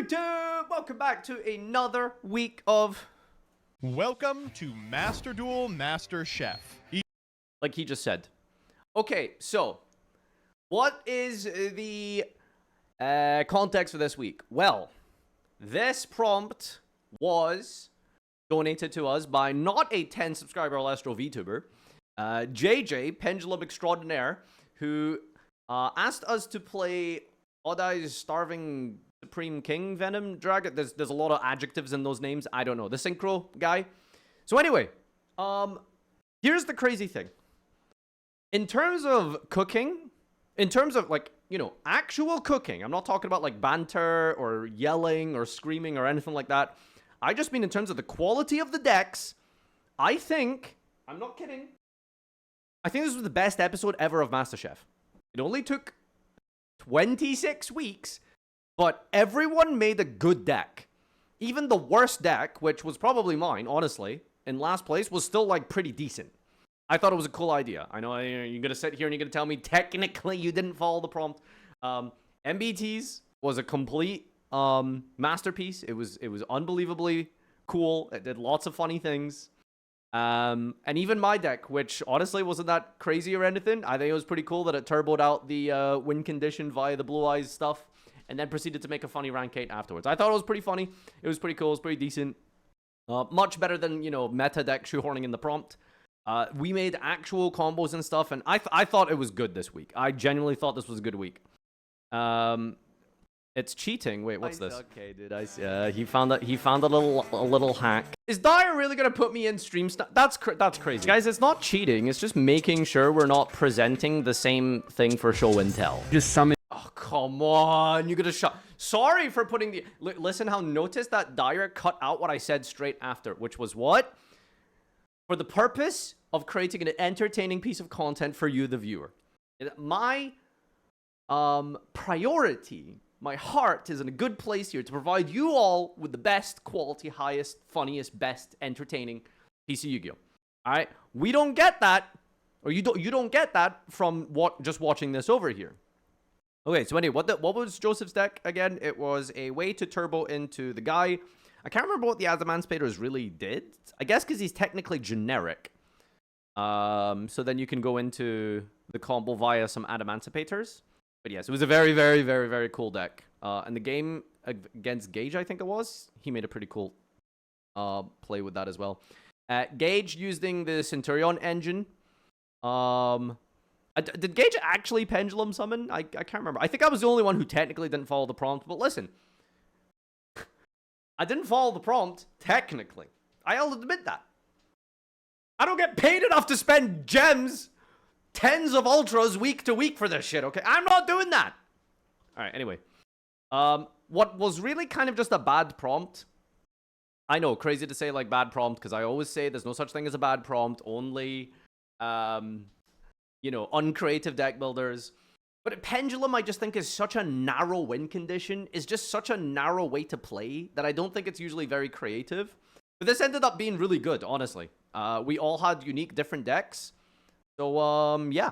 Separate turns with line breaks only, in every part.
YouTube? Welcome back to another week of...
Welcome to Master Duel Master Chef.
Like he just said. Okay, so what is the context for this week? Well, this prompt was donated to us by not a 10 subscriber Alestro VTuber, JJ, Pendulum Extraordinaire, who asked us to play Odd-Eye's Starving Supreme King Venom Dragon. There's a lot of adjectives in those names. I don't know. The synchro guy. So anyway, here's the crazy thing. In terms of cooking, in terms of like, you know, actual cooking, I'm not talking about like banter or yelling or screaming or anything like that. I just mean in terms of the quality of the decks, I think, I'm not kidding, I think this was the best episode ever of MasterChef. It only took 26 weeks, but everyone made a good deck. Even the worst deck, which was probably mine, honestly, in last place, was still like pretty decent. I thought it was a cool idea. I know you're going to sit here and you're going to tell me technically you didn't follow the prompt. MBTs was a complete masterpiece. It was unbelievably cool. It did lots of funny things. And even my deck, which honestly wasn't that crazy or anything, I think it was pretty cool that it turboed out the win condition via the blue eyes stuff and then proceeded to make a funny rank 8 afterwards. I thought it was pretty funny. It was pretty cool. It was pretty decent. Much better than, you know, meta deck shoehorning in the prompt. We made actual combos and stuff, and I thought it was good this week. I genuinely thought this was a good week. It's cheating. Wait, what's this? Okay, dude. He found a little hack. Is Dyer really gonna put me in stream stuff? That's crazy, guys. It's not cheating. It's just making sure we're not presenting the same thing for show and tell.
Just summon.
Oh, come on. You gotta shut. Sorry for putting the. Listen, how notice that Dyer cut out what I said straight after, which was what? For the purpose of creating an entertaining piece of content for you, the viewer. My priority, my heart is in a good place here to provide you all with the best quality, highest, funniest, best, entertaining piece of Yu-Gi-Oh! All right? We don't get that, or you don't get that from just watching this over here. Okay, so anyway, what was Joseph's deck again? It was a way to turbo into the guy. I can't remember what the Adamanspators really did. I guess because he's technically generic. So then you can go into the combo via some Adamanspators. But yes, it was a very, very, very, very cool deck. And the game against Gage, I think it was, he made a pretty cool play with that as well. Gage using the Centurion engine. Did Gage actually Pendulum Summon? I can't remember. I think I was the only one who technically didn't follow the prompt. But listen, I didn't follow the prompt, technically. I'll admit that. I don't get paid enough to spend gems, tens of ultras week to week for this shit, okay? I'm not doing that. All right, anyway. What was really kind of just a bad prompt. I know, crazy to say like bad prompt, because I always say there's no such thing as a bad prompt. Only, you know, uncreative deck builders. But Pendulum, I just think, is such a narrow win condition. Is just such a narrow way to play that I don't think it's usually very creative. But this ended up being really good, honestly. We all had unique, different decks. So, yeah.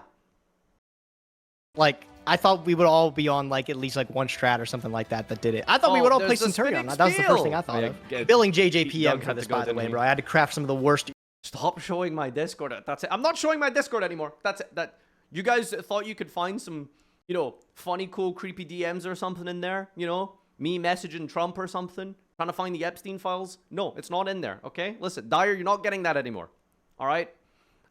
Like, I thought we would all be on, like, at least, like, one strat or something like that did it. I thought we would all play Centurion. That was the first thing I thought of. Billing JJPM for this, by the way, bro. I had to craft some of the worst...
Stop showing my Discord. That's it. I'm not showing my Discord anymore. That's it. You guys thought you could find some, you know, funny, cool, creepy DMs or something in there? You know? Me messaging Trump or something? Trying to find the Epstein files? No, it's not in there, okay? Listen, Dyer, you're not getting that anymore. All right?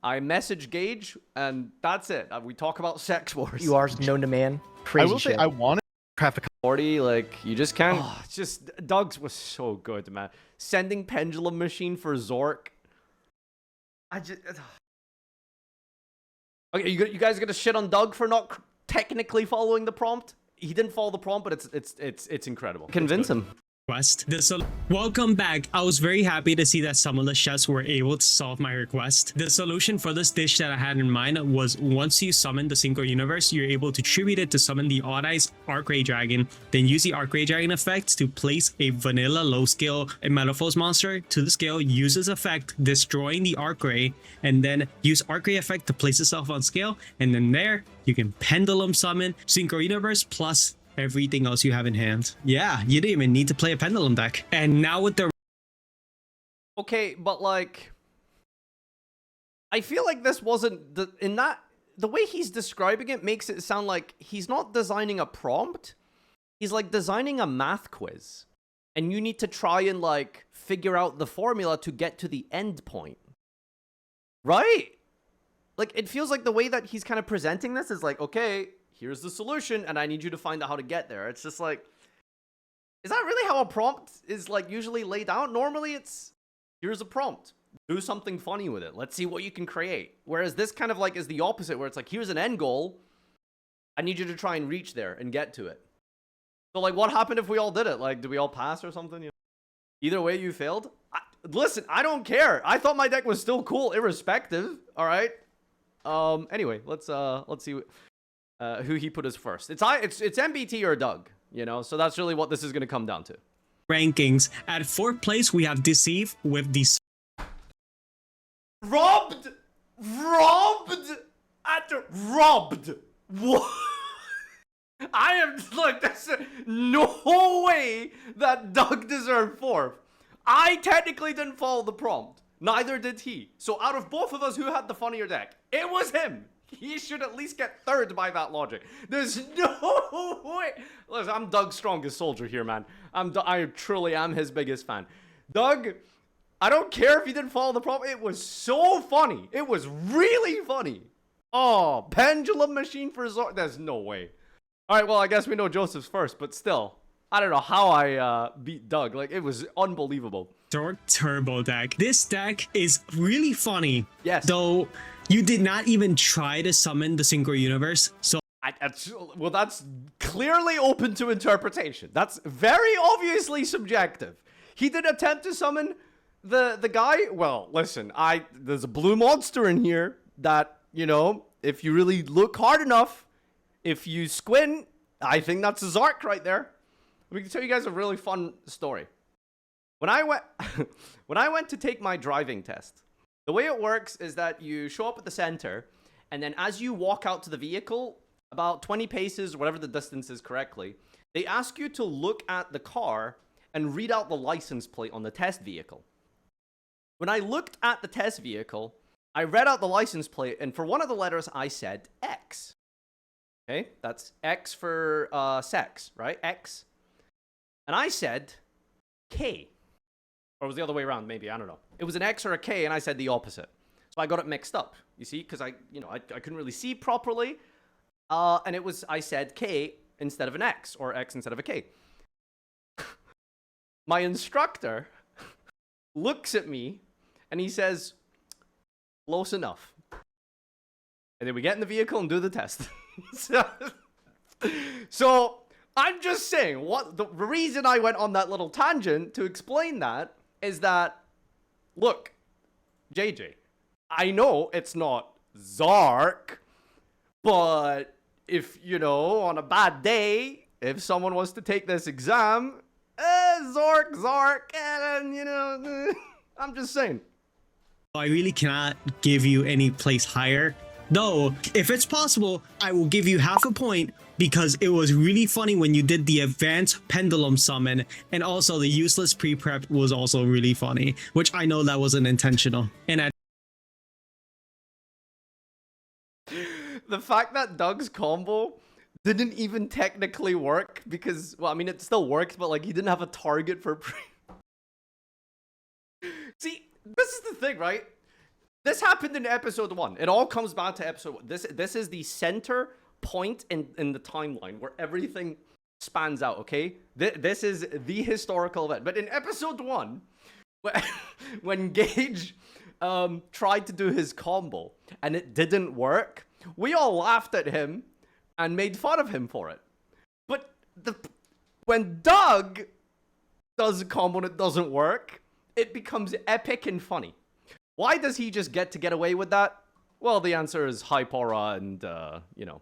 I message Gage, and that's it. We talk about sex wars.
You are known to man. Crazy
I will
shit.
say I want to craft a
40, like, you just can't... Oh, it's just... Doug's was so good, man. Sending Pendulum Machine for Zork. I just... Okay, you guys are gonna shit on Doug for not technically following the prompt? He didn't follow the prompt, but it's incredible. Convince him.
Request. Welcome back. I was very happy to see that some of the chefs were able to solve my request. The solution for this dish that I had in mind was once you summon the Synchro Universe, you're able to tribute it to summon the Odd-Eyes Archray Dragon, then use the Archray Dragon effect to place a vanilla low scale Metalphos monster to the scale, use its effect, destroying the Archray, and then use Archray effect to place itself on scale, and then there you can Pendulum summon Synchro Universe plus everything else you have in hand. Yeah, you didn't even need to play a pendulum deck. And now with the...
Okay, but like... I feel like this wasn't... The way he's describing it makes it sound like he's not designing a prompt. He's like designing a math quiz. And you need to try and like figure out the formula to get to the end point. Right? Like, it feels like the way that he's kind of presenting this is like, okay, here's the solution, and I need you to find out how to get there. It's just like, is that really how a prompt is like usually laid out? Normally it's, here's a prompt. Do something funny with it. Let's see what you can create. Whereas this kind of like is the opposite, where it's like, here's an end goal. I need you to try and reach there and get to it. So like, what happened if we all did it? Like, did we all pass or something? You know? Either way, you failed. Listen, I don't care. I thought my deck was still cool, irrespective. All right. Anyway, let's see who he put as first. It's MBT or Doug, you know. So that's really what this is going to come down to.
Rankings. At 4th place, we have Deceive with the...
Robbed. What? I am, look, that's no way that Doug deserved 4th. I technically didn't follow the prompt. Neither did he. So out of both of us, who had the funnier deck? It was him. He should at least get 3rd by that logic. There's no way. Listen, I'm Doug's strongest soldier here, man. I truly am his biggest fan. Doug, I don't care if you didn't follow the prompt. It was so funny. It was really funny. Oh, pendulum machine for Zork. There's no way. All right, well, I guess we know Joseph's first, but still. I don't know how I beat Doug. Like, it was unbelievable.
Zork Turbo deck. This deck is really funny.
Yes.
Though you did not even try to summon the Synchro Universe. So
well, that's clearly open to interpretation. That's very obviously subjective. He did attempt to summon the guy. Well, listen, there's a blue monster in here that, you know, if you really look hard enough, if you squint, I think that's a Zark right there. Let me tell you guys a really fun story. When I went to take my driving test, the way it works is that you show up at the center, and then as you walk out to the vehicle, about 20 paces, whatever the distance is correctly, they ask you to look at the car and read out the license plate on the test vehicle. When I looked at the test vehicle, I read out the license plate, and for one of the letters, I said X. Okay, that's X for sex, right? X. And I said K. Or it was the other way around, maybe, I don't know. It was an X or a K, and I said the opposite. So I got it mixed up, you see, because I couldn't really see properly. And I said K instead of an X, or X instead of a K. My instructor looks at me, and he says, close enough. And then we get in the vehicle and do the test. So I'm just saying, what the reason I went on that little tangent to explain that is that, look, JJ, I know it's not Zark, but if, you know, on a bad day, if someone was to take this exam, Zark, and, you know, I'm just saying.
I really cannot give you any place higher. Though, if it's possible, I will give you half a point because it was really funny when you did the advanced pendulum summon, and also the useless pre-prep was also really funny, which I know that wasn't intentional. And
the fact that Doug's combo didn't even technically work because, well, I mean, it still worked, but like he didn't have a target for pre. See, this is the thing, right? This happened in episode 1. It all comes back to episode 1. This is the center point in the timeline where everything spans out, okay? This is the historical event. But in episode 1, when Gage tried to do his combo and it didn't work, we all laughed at him and made fun of him for it. But when Doug does a combo and it doesn't work, it becomes epic and funny. Why does he just get away with that? Well, the answer is hype aura and, you know,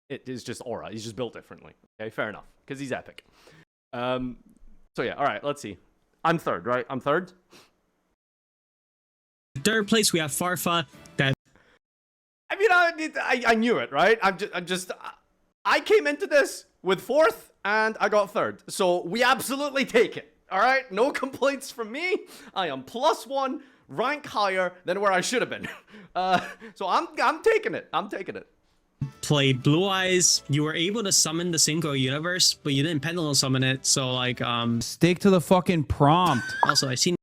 it is just aura. He's just built differently. Okay, fair enough. Because he's epic. So yeah, all right, let's see. I'm 3rd, right? I'm 3rd?
3rd place, we have Farfa. That
I mean, I knew it, right? I came into this with 4th and I got 3rd. So we absolutely take it. All right? No complaints from me. I am +1, rank higher than where I should have been. So I'm taking it. I'm taking it.
Played Blue Eyes. You were able to summon the Synchro universe, but you didn't pendulum summon it. So like
stick to the fucking prompt.
Also, I seen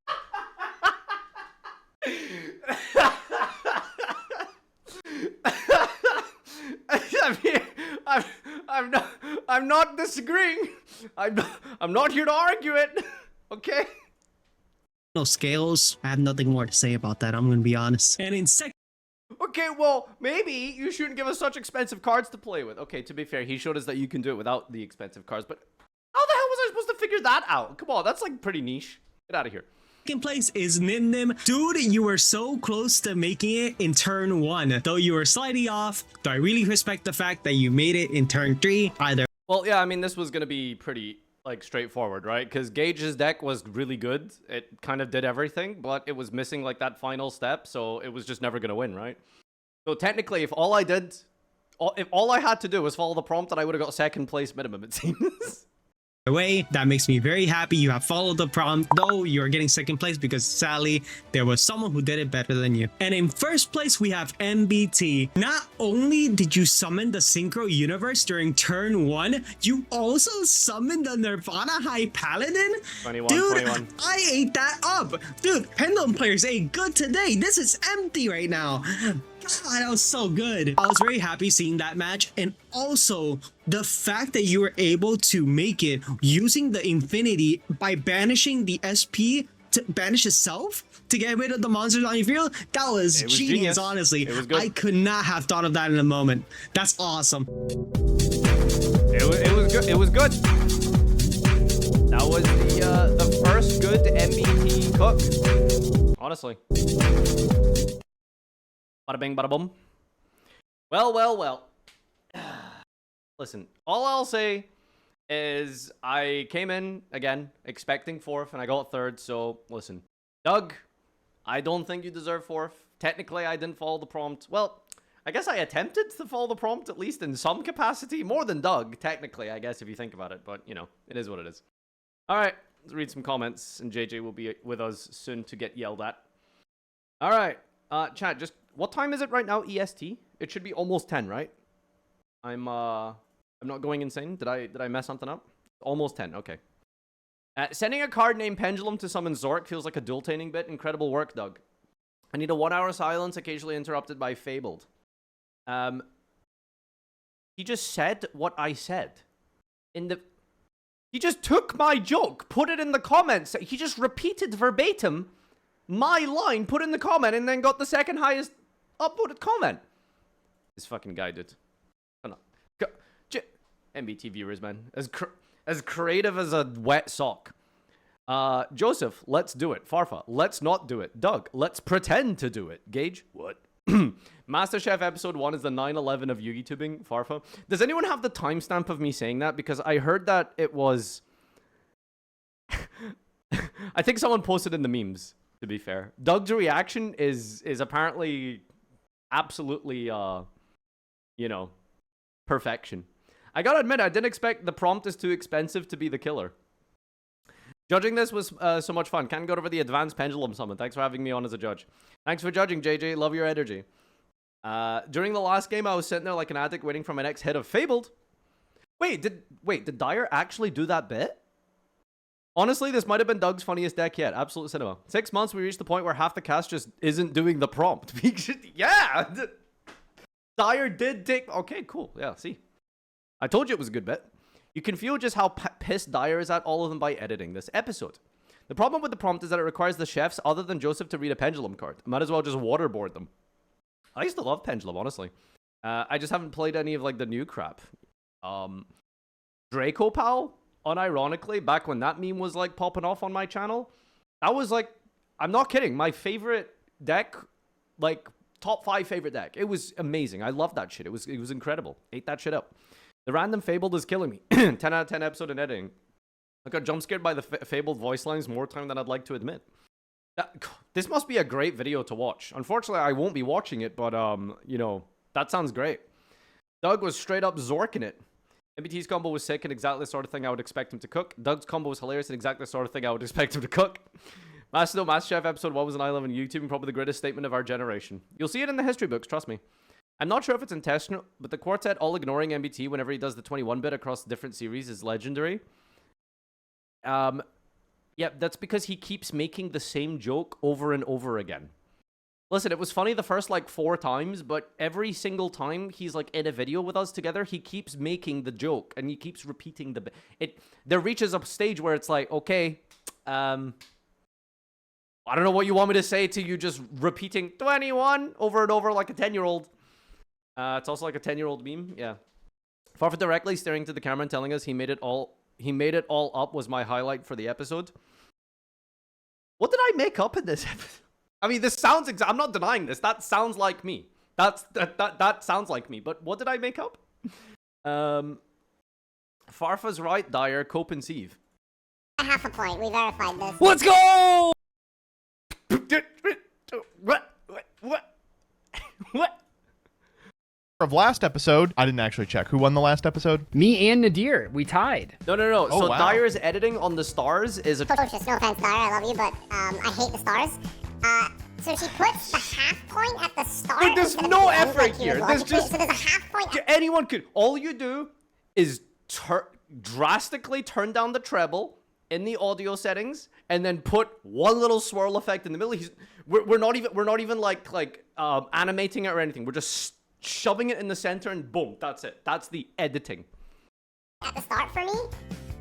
I mean, I'm not disagreeing. I'm not here to argue it. Okay?
no scales. I have nothing more to say about that. I'm gonna be honest. And in second.
Okay, well, maybe you shouldn't give us such expensive cards to play with. Okay, to be fair, he showed us that you can do it without the expensive cards, but how the hell was I supposed to figure that out? Come on, that's like pretty niche. Get out of here.
Second place is Nim Nim. Dude, you were so close to making it in turn 1. Though you were slightly off, though I really respect the fact that you made it in turn 3. Either.
Well, yeah, I mean, this was going to be pretty, like, straightforward, right? Because Gage's deck was really good. It kind of did everything, but it was missing, like, that final step, so it was just never going to win, right? So technically, if all I had to do was follow the prompt, then I would have got 2nd place minimum, it seems.
Way that makes me very happy you have followed the prompt, though you're getting 2nd place because sadly there was someone who did it better than you. And in 1st place we have MBT. Not only did you summon the Synchro universe during turn 1, you also summoned the Nirvana High Paladin.
21,
dude,
21.
I ate that up. Dude, Pendulum players ate good today. This is empty right now. God, that was so good. I was very happy seeing that match, and also the fact that you were able to make it using the Infinity by banishing the SP to banish itself to get rid of the monsters on your field. That was genius, honestly.
It was good.
I could not have thought of that in a moment. That's awesome.
It was good. It was good. That was the first good MBT cook. Honestly. Bada bing, bada boom. Well. Listen, all I'll say is I came in, again, expecting 4th, and I got 3rd, so listen. Doug, I don't think you deserve 4th. Technically, I didn't follow the prompt. Well, I guess I attempted to follow the prompt, at least in some capacity. More than Doug, technically, I guess, if you think about it. But, you know, it is what it is. All right, let's read some comments, and JJ will be with us soon to get yelled at. All right, chat, just... What time is it right now, EST? It should be almost 10, right? I'm not going insane. Did I mess something up? Almost 10, okay. Sending a card named Pendulum to summon Zork feels like a dual-taining bit. Incredible work, Doug. I need a 1-hour silence, occasionally interrupted by Fabled. He just said what I said. He just took my joke, put it in the comments. He just repeated verbatim my line, put in the comment, and then got the 2nd highest upvoted comment. This fucking guy, dude. MBT viewers, man. As creative as a wet sock. Joseph, let's do it. Farfa, let's not do it. Doug, let's pretend to do it. Gage, what? MasterChef episode 1 is the 9/11 of YugiTubing. Farfa. Does anyone have the timestamp of me saying that? Because I heard that it was... I think someone posted in the memes, to be fair. Doug's reaction is apparently absolutely, you know, perfection. I gotta admit, I didn't expect the prompt is too expensive to be the killer. Judging this was so much fun. Can't go over the advanced pendulum summon. Thanks for having me on as a judge. Thanks for judging, JJ. Love your energy. During the last game, I was sitting there like an addict waiting for my next hit of Fabled. Wait, did Dyer actually do that bit? Honestly, this might have been Doug's funniest deck yet. Absolute cinema. 6 months, we reached the point where half the cast just isn't doing the prompt. Yeah! Dyer did take... Okay, cool. Yeah, see. I told you it was a good bet. You can feel just how pissed Dyer is at all of them by editing this episode. The problem with the prompt is that it requires the chefs other than Joseph to read a pendulum card. Might as well just waterboard them. I used to love pendulum, honestly. I just haven't played any of like the new crap. Draco Pal, unironically, back when that meme was like popping off on my channel, that was like, I'm not kidding, my favorite deck, like top 5 favorite deck. It was amazing. I loved that shit. It was incredible. Ate that shit up. The random Fabled is killing me. 10 out of 10 episode in editing. I got jump scared by the Fabled voice lines more time than I'd like to admit. This must be a great video to watch. Unfortunately, I won't be watching it, but, you know, that sounds great. Doug was straight up zorking it. MBT's combo was sick and exactly the sort of thing I would expect him to cook. Doug's combo was hilarious and exactly the sort of thing I would expect him to cook. MasterChef episode 1 was an I love on YouTube and probably the greatest statement of our generation. You'll see it in the history books, trust me. I'm not sure if it's intentional, but the quartet all ignoring MBT whenever he does the 21-bit across different series is legendary. Yeah, that's because he keeps making the same joke over and over again. Listen, it was funny the first, like, 4 times, but every single time he's, like, in a video with us together, he keeps making the joke, and he keeps repeating the... There reaches a stage where it's like, okay, I don't know what you want me to say to you just repeating 21 over and over like a 10-year-old. It's also like a 10-year-old meme, yeah. Farfa directly staring to the camera and telling us he made it all up was my highlight for the episode. What did I make up in this episode? I mean, this sounds... I'm not denying this. That sounds like me. That sounds like me. But what did I make up? Farfa's right, Dyer. Cope and Sieve.
Half a point. We verified this.
Let's go!
What?
Of last episode, I didn't actually check. Who won the last episode?
Me and Nadir, we tied.
No.
Oh,
So
wow.
Dyer's editing on the stars is a...
Atrocious. No offense, Dyer. I love you, but I hate the stars. So she puts the half point at the start.
Dude, there's
instead of
no
the end,
effort
like he
here.
was
There's
logically.
just...
So there's a half point.
Anyone could... All you do is drastically turn down the treble in the audio settings and then put one little swirl effect in the middle. We're not even like animating it or anything. We're just shoving it in the center and boom, that's it. That's the editing.
At the start for me.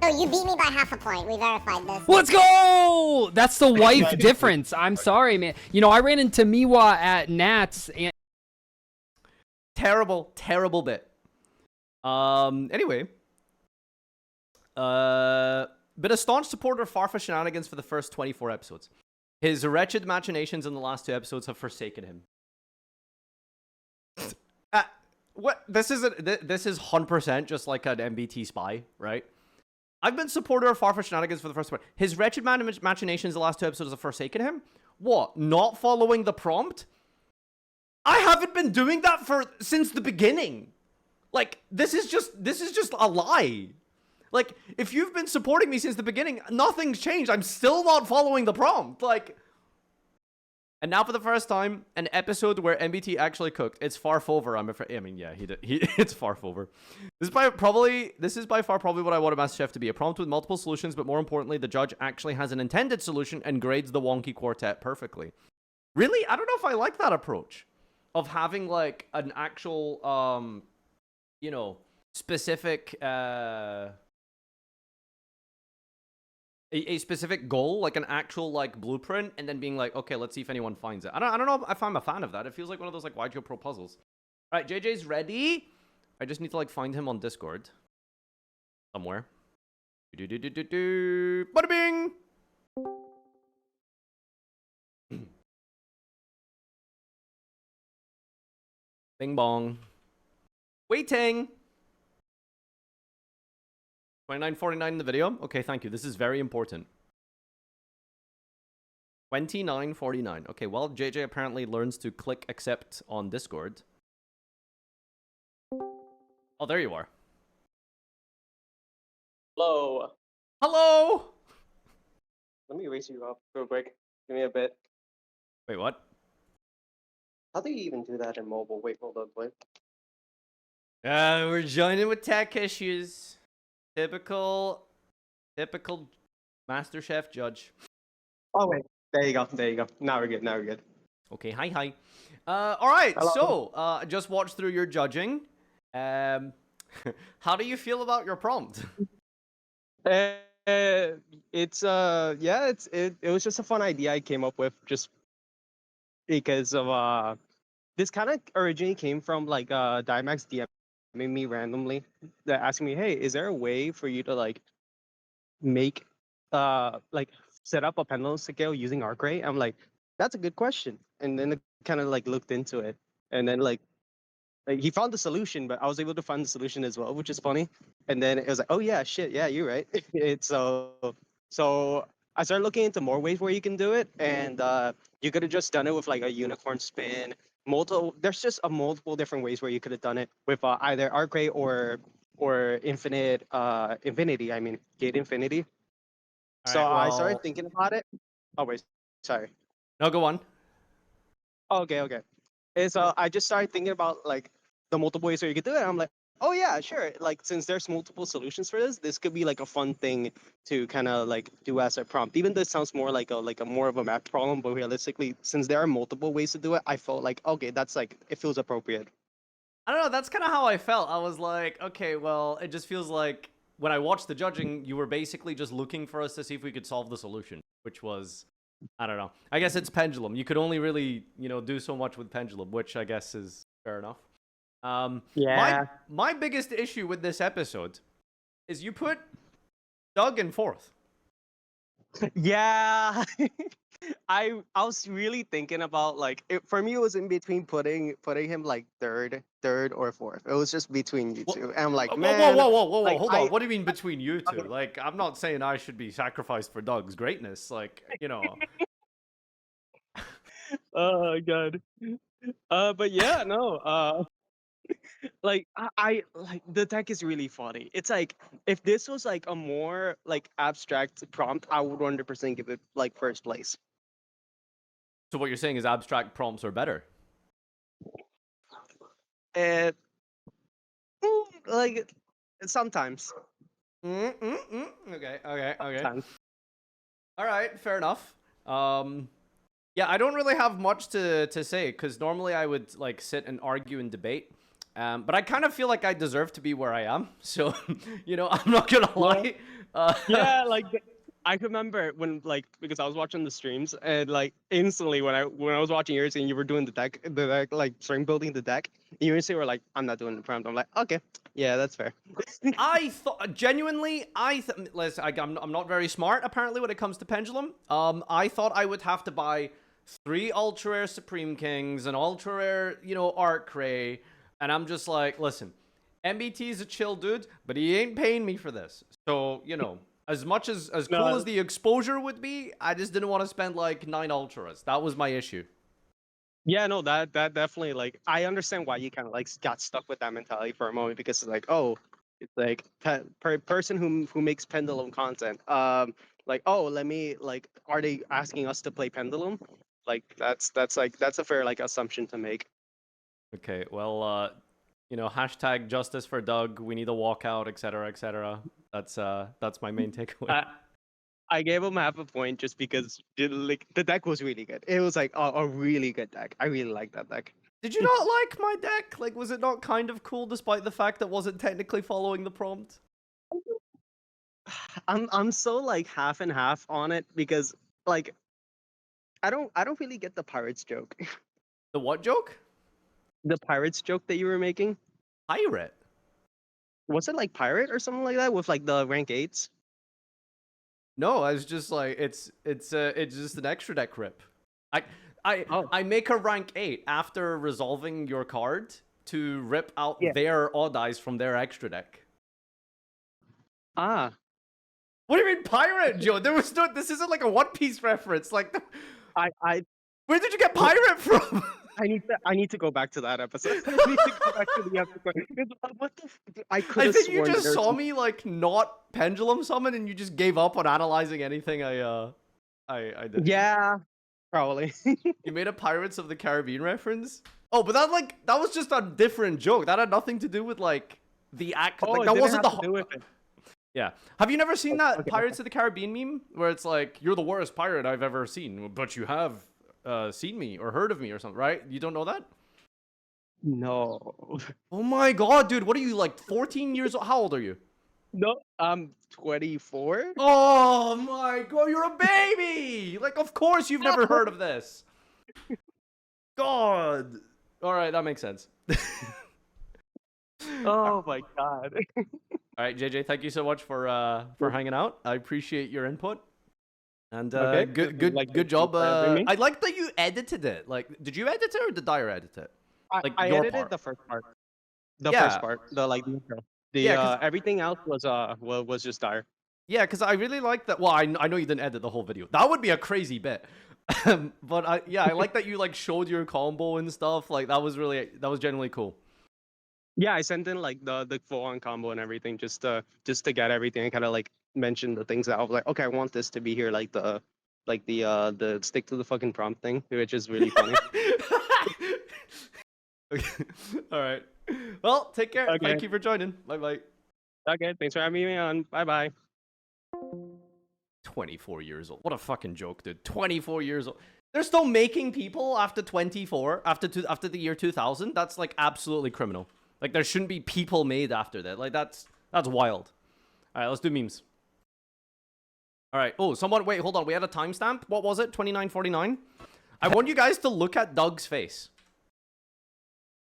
So you beat me by half a point. We verified this.
Let's go! That's the wife difference. I'm sorry, man. You know, I ran into Miwa at Nats and...
Terrible bit. Anyway. Been a staunch supporter of Farfa shenanigans for the first 24 episodes. His wretched machinations in the last 2 episodes have forsaken him. What? This is 100% just like an MBT spy, right? I've been supporter of Farfa shenanigans for the first one. His wretched machinations the last 2 episodes have forsaken him? What? Not following the prompt? I haven't been doing that since the beginning. Like, this is just a lie. Like, if you've been supporting me since the beginning, nothing's changed. I'm still not following the prompt. Like, and now for the first time, an episode where MBT actually cooked. It's Farfover, I'm afraid. I mean, yeah, it's Farfover. This is by far probably what I want a MasterChef to be. A prompt with multiple solutions, but more importantly, the judge actually has an intended solution and grades the wonky quartet perfectly. Really? I don't know if I like that approach of having, like, an actual, you know, specific, a specific goal, like an actual, like, blueprint, and then being like, okay, let's see if anyone finds it. I don't know if I'm a fan of that. It feels like one of those, like, yugioh Pro puzzles. All right, JJ's ready. I just need to, like, find him on Discord somewhere. Bada bing! Bing bong. Waiting! 29.49 in the video? Okay, thank you. This is very important. 29.49. Okay, well, JJ apparently learns to click accept on Discord. Oh, there you are.
Hello.
Hello!
Let me raise you up real quick. Give me a bit.
Wait, what?
How do you even do that in mobile? Wait, hold up, wait.
We're joining with tech issues. Typical MasterChef judge.
Oh wait, there you go. Now we're good.
Okay, hi. All right.
Hello.
So, just watched through your judging. How do you feel about your prompt?
It was just a fun idea I came up with just because of this kind of originally came from like Dimax DMing me randomly, that asking me, hey, is there a way for you to like make like set up a pendulum scale using arc rate? I'm like, that's a good question. And then it kind of like looked into it, and then like he found the solution, but I was able to find the solution as well, which is funny. And then it was like, oh yeah, shit, yeah, you're right. It's so I started looking into more ways where you can do it, and you could have just done it with like a unicorn spin. There's just multiple different ways where you could have done it with either arc rate or or infinity. I mean, gate infinity.
All
So
right,
I
well,
started thinking about it. Oh wait, sorry.
no, go on.
Okay, okay. And so I just started thinking about like the multiple ways where you could do it. I'm like, oh yeah, sure. Like since there's multiple solutions for this, this could be like a fun thing to kind of like do as a prompt. Even though it sounds more like a more of a math problem, but realistically, since there are multiple ways to do it, I felt like okay, that's like it feels appropriate.
I don't know. That's kind of how I felt. I was like, okay, well, it just feels like when I watched the judging, you were basically just looking for us to see if we could solve the solution, which was, I don't know. I guess it's pendulum. You could only really, do so much with pendulum, which I guess is fair enough.
Yeah.
My biggest issue with this episode is you put Doug in fourth.
Yeah. I was really thinking about like for me it was in between putting him like third or fourth. It was just between you two. And I'm like, man.
Whoa,
like,
hold
I-
on. What do you mean between you two? Like, I'm not saying I should be sacrificed for Doug's greatness. Like,
Oh god. But yeah, no. Like I like the deck is really funny. It's like if this was like a more like abstract prompt, I would 100% give it like first place.
So what you're saying is abstract prompts are better.
And like sometimes.
Okay.
Sometimes.
All right, fair enough. Yeah, I don't really have much to say because normally I would like sit and argue and debate. But I kind of feel like I deserve to be where I am. So, I'm not gonna lie.
Yeah, like I remember when like because I was watching the streams and like instantly when I was watching yours and you were doing the deck like starting building the deck, you instantly were like, I'm not doing the prompt. I'm like, okay, yeah, that's fair.
I thought genuinely, listen, I'm not very smart apparently when it comes to pendulum. I thought I would have to buy 3 ultra rare Supreme Kings, an ultra rare, Arc Ray, and I'm just like, listen, MBT is a chill dude, but he ain't paying me for this. So, as much as cool as the exposure would be, I just didn't want to spend like 9 ultras. That was my issue.
Yeah, no, that definitely like I understand why you kind of like got stuck with that mentality for a moment because it's like, oh, it's like person who makes pendulum content. Like, oh, let me like, are they asking us to play pendulum? Like that's a fair like assumption to make.
Okay, well, hashtag justice for Doug. We need a walkout, etc., etc. That's my main takeaway.
I gave him half a point just because like the deck was really good. It was like a really good deck. I really like that deck.
Did you not like my deck? Like, was it not kind of cool despite the fact that it wasn't technically following the prompt?
I'm so like half and half on it because like I don't really get the pirates joke.
The what joke?
The pirates joke that you were making.
Pirate.
Was it like pirate or something like that with like the rank 8s?
No, I was just like it's just an extra deck rip. I make a rank 8 after resolving your card to rip out their odd eyes from their extra deck.
Ah.
What do you mean pirate, Joe? There was no. This isn't like a One Piece reference. Like, where did you get pirate from?
I need to go back to that episode. I need to go back to the episode. What the? I could have
think
sworn
you just saw me like not pendulum summon, and you just gave up on analyzing anything I did.
Yeah, probably.
You made a Pirates of the Caribbean reference. Oh, but that was just a different joke. That had nothing to do with like the act.
Oh,
like,
it
that
didn't
wasn't
have
the.
to do with it.
Yeah. Have you never seen that
Okay,
Pirates of the Caribbean meme where it's like you're the worst pirate I've ever seen, but you have seen me or heard of me or something, right? You don't know that?
No.
Oh my god, dude! What are you like? 14 years old? How old are you?
No, I'm 24.
Oh my god, you're a baby! Like, of course you've never heard of this. God. All right, that makes sense.
Oh my god.
All right, JJ, thank you so much for hanging out. I appreciate your input. And
Okay.
good job. I like that you edited it. Like, did you edit it or did Dyer edit it? Like
I
your
edited
part.
the first part. The
Yeah.
first part. The like the intro. The
Yeah, 'cause-
everything else was just dire.
Yeah, because I really like that. Well, I know you didn't edit the whole video. That would be a crazy bit. But I like that you like showed your combo and stuff. Like that was genuinely cool.
Yeah, I sent in like the full on combo and everything just to get everything. I kind of like mentioned the things that I was like, okay, I want this to be here, like the stick to the fucking prompt thing, which is really funny.
Okay. All right. Well, take care.
Okay.
Thank you for joining. Bye bye.
Okay, thanks for having me on. Bye bye.
24 years old. What a fucking joke, dude. 24 years old. They're still making people after 24, after the year 2000. That's like absolutely criminal. Like there shouldn't be people made after that. Like that's wild. All right, let's do memes. All right. Oh, someone wait, hold on. We had a timestamp. What was it? 29:49. I want you guys to look at Doug's face.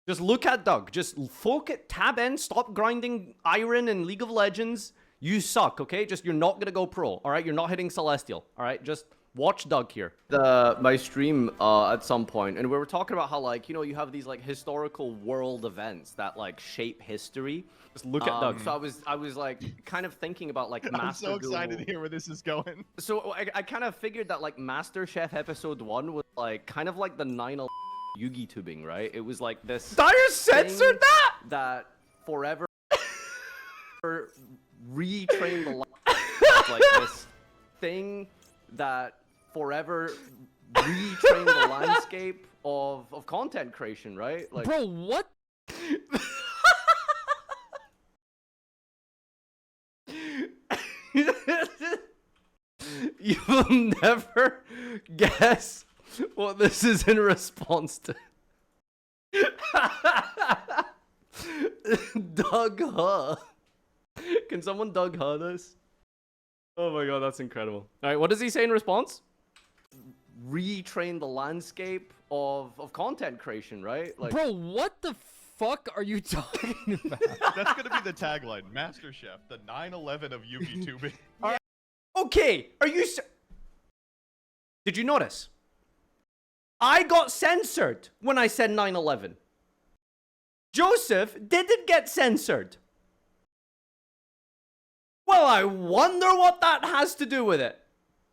Just look at Doug. Just focus, tab in, stop grinding iron in League of Legends. You suck, okay? Just, you're not gonna go pro, all right? You're not hitting Celestial, all right? Just watch Doug here. My stream at some point, and we were talking about how, like, you know, you have these, like, historical world events that, like, shape history. Just look at Doug. So I was, like, kind of thinking about, like,
I'm so excited to hear where this is going.
So I kind of figured that, like, MasterChef Episode 1 was, like, kind of like the 9/11 Yugi tubing, right? It was like this. Dyer censored that. That forever retrained the like this thing that forever retrained the landscape of content creation, right? Like,
Bro, what?
You'll never guess what this is in response to. Doug Huh. Can someone Doug Huh this? Oh my god, that's incredible. Alright, what does he say in response? Retrain the landscape of content creation, right? Like,
Bro, what the fuck are you talking about?
That's gonna be the tagline. MasterChef, the 9/11 of Yugi tubing.
okay, are you Did you notice? I got censored when I said 9/11. Joseph didn't get censored. Well, I wonder what that has to do with it.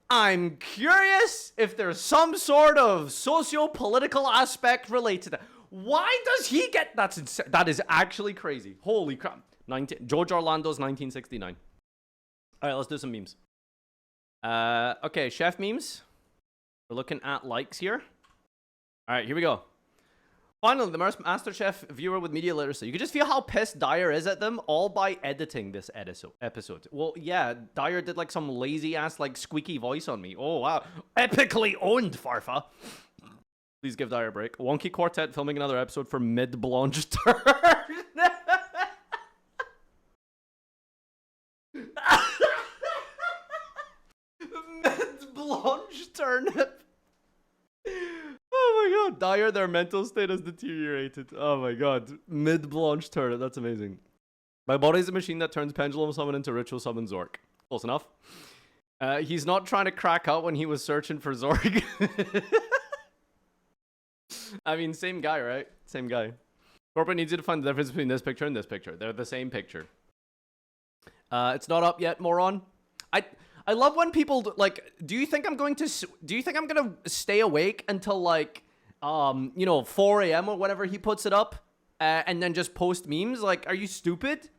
I'm curious if there's some sort of socio-political aspect related to that. Why does he get... That is actually crazy. Holy crap. George Orlando's 1969. All right, let's do some memes. Okay, chef memes. We're looking at likes here. All right, here we go. Finally, the MasterChef viewer with media literacy. You can just feel how pissed Dyer is at them, all by editing this episode. Well, yeah, Dyer did like some lazy-ass, like, squeaky voice on me. Oh, wow. Epically owned, Farfa. Please give Dyer a break. Wonky Quartet filming another episode for Mid-Blanche Turn. Mid-Blanche Turnip. Oh my god, Dyer, their mental state has deteriorated. Oh my god. Mid-Blanche Turnip, that's amazing. My body's a machine that turns Pendulum Summon into Ritual Summon Zork. Close enough. He's not trying to crack out when he was searching for Zork. I mean, same guy, right? Same guy. Corporate needs you to find the difference between this picture and this picture. They're the same picture. It's not up yet, moron. I love when people like. Do you think I'm gonna stay awake until like, you know, 4 a.m. or whatever he puts it up, and then just post memes? Like, are you stupid?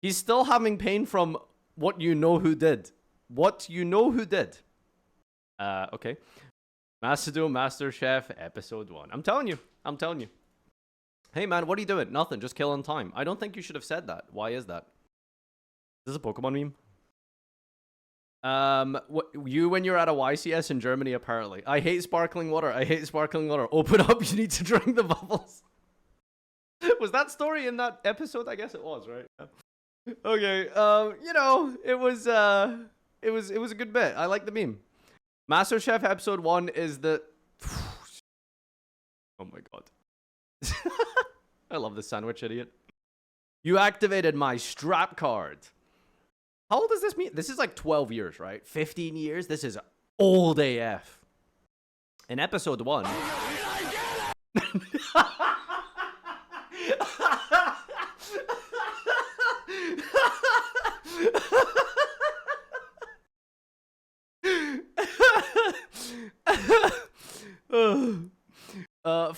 He's still having pain from what you know who did. What you know who did. Okay. Macedon MasterChef Episode 1. I'm telling you. I'm telling you. Hey man, what are you doing? Nothing. Just killing time. I don't think you should have said that. Why is that? Is this a Pokemon meme? You when you're at a YCS in Germany, apparently. I hate sparkling water. I hate sparkling water. Open up, you need to drink the bubbles. Was that story in that episode? I guess it was, right? Okay, you know, it was a good bit. I like the meme. MasterChef Episode 1 is the... Oh my god. I love this sandwich idiot. You activated my strap card. How old does this mean? This is like 12 years, right? 15 years? This is old AF. In Episode 1...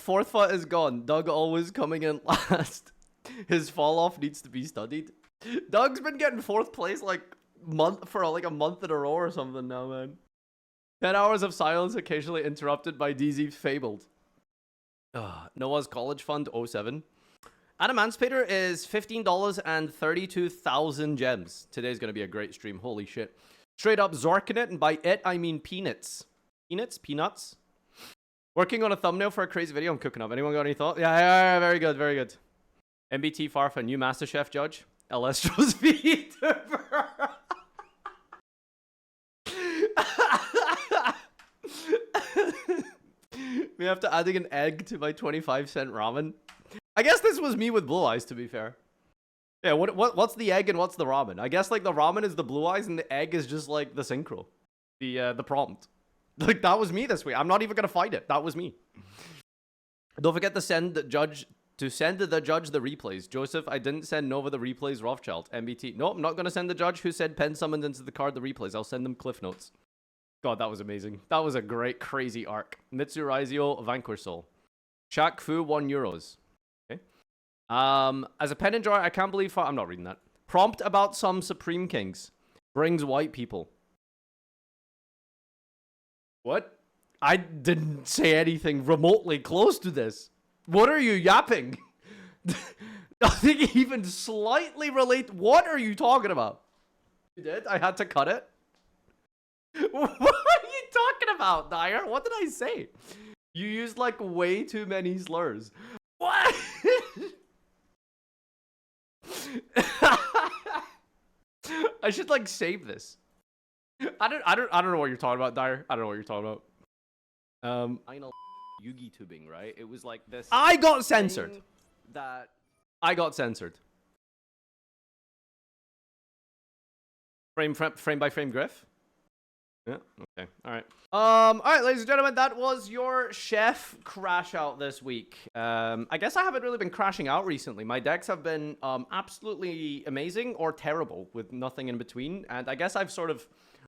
Farfa is gone. Doug always coming in last. His fall off needs to be studied. Doug's been getting 4th place like a month in a row or something now, man. 10 hours of silence occasionally interrupted by DZ Fabled. Noah's College Fund 07. Adamantipator is $15 and 32,000 gems. Today's going to be a great stream. Holy shit. Straight up Zorking it, and by it, I mean peanuts. Peanuts? Peanuts? Working on a thumbnail for a crazy video I'm cooking up. Anyone got any thoughts? Yeah, very good, very good. MBT Farfa, new MasterChef judge. Alestro's VTuber. We have to adding an egg to my 25-cent ramen. I guess this was me with blue eyes, to be fair. Yeah, what's the egg and what's the ramen? I guess like the ramen is the blue eyes and the egg is just like the synchro. The prompt. Like that was me this week. I'm not even gonna fight it. That was me. Don't forget to send the judge the replays. Joseph, I didn't send Nova the replays. Rothschild, MBT. No, I'm not gonna send the judge who said pen summoned into the card the replays. I'll send them cliff notes. God, that was amazing. That was a great, crazy arc. Mitsurizio, Vanquish Soul. Shaq Fu, €1. Okay. As a pen enjoyer, I can't believe... I'm not reading that. Prompt about some Supreme Kings. Brings white people. What? I didn't say anything remotely close to this. What are you yapping? Nothing even slightly relate. What are you talking about? You did? I had to cut it? What are you talking about, Dyer? What did I say? You used like way too many slurs. What? I should like save this. I don't know what you're talking about, Dyer. I don't know what you're talking about. I know Yugi tubing, right? It was like this. I got censored. I got censored. Frame by frame Griff. Yeah, okay, alright. Alright, ladies and gentlemen, that was your chef crash out this week. I guess I haven't really been crashing out recently. My decks have been absolutely amazing or terrible with nothing in between, and I guess I've sort of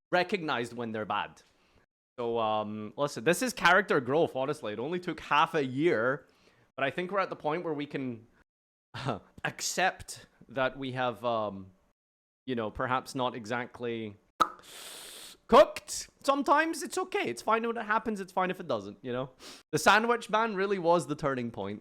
recognized when they're bad. So, listen, this is character growth, honestly. It only took half a year, but I think we're at the point where we can accept that we have, you know, perhaps not exactly... cooked. Sometimes it's okay. It's fine when it happens. It's fine if it doesn't, you know? The sandwich ban really was the turning point.